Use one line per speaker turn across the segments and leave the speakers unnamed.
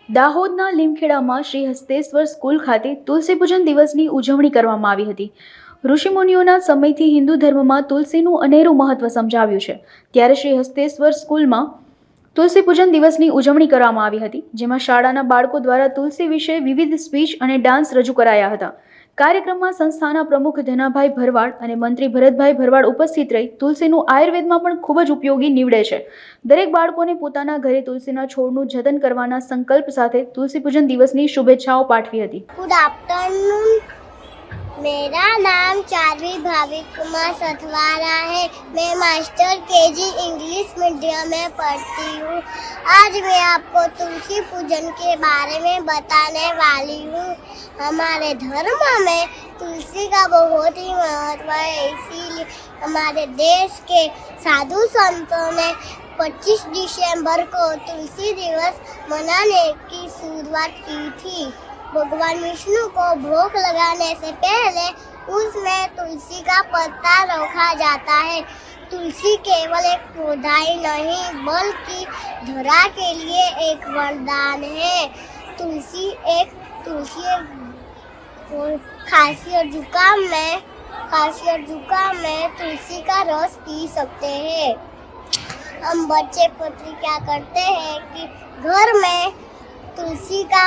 દાહોદના લીમખેડામાં શ્રી હસ્તેશ્વર સ્કૂલ ખાતે તુલસી પૂજન દિવસની ઉજવણી કરવામાં આવી હતી। ઋષિમુનિઓના સમયથી હિન્દુ ધર્મમાં તુલસીનું અનેરું મહત્વ સમજાવ્યું છે। ત્યારે શ્રી હસ્તેશ્વર સ્કૂલમાં તુલસી પૂજન દિવસની ઉજવણી કરવામાં આવી હતી, જેમાં શાળાના બાળકો દ્વારા તુલસી વિશે વિવિધ સ્પીચ અને ડાન્સ રજૂ કરાયા હતા। કાર્યક્રમમાં સંસ્થાના પ્રમુખ ધનાભાઈ ભરવાડ અને મંત્રી ભરતભાઈ ભરવાડ ઉપસ્થિત રહી તુલસીનું આયુર્વેદમાં પણ ખૂબ જ ઉપયોગી નીવડે છે। દરેક બાળકોને પોતાના ઘરે તુલસીના છોડનું જતન કરવાના સંકલ્પ સાથે તુલસી પૂજન દિવસની શુભેચ્છાઓ પાઠવી હતી।
गुड आफ्टरनून, मेरा नाम चारवी भाविक कुमार सथवारा है। मैं मास्टर केजी इंग्लिश मीडियम में पढ़ती हूँ। आज मैं आपको तुलसी पूजन के बारे में बताने वाली हूँ। हमारे धर्म में तुलसी का बहुत ही महत्व है, इसीलिए हमारे देश के साधु संतों ने 25 दिसंबर को तुलसी दिवस मनाने की शुरुआत की थी। भगवान विष्णु को भोग लगाने से पहले उसमें तुलसी का पत्ता रखा जाता है। तुलसी केवल एक पौधा ही नहीं बल्कि धरा के लिए एक वरदान है। तुलसी एक खांसी और जुकाम में तुलसी का रस पी सकते हैं। हम बच्चे पत्र क्या करते हैं कि घर में तुलसी का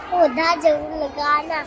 पौधा जरूर लगाना।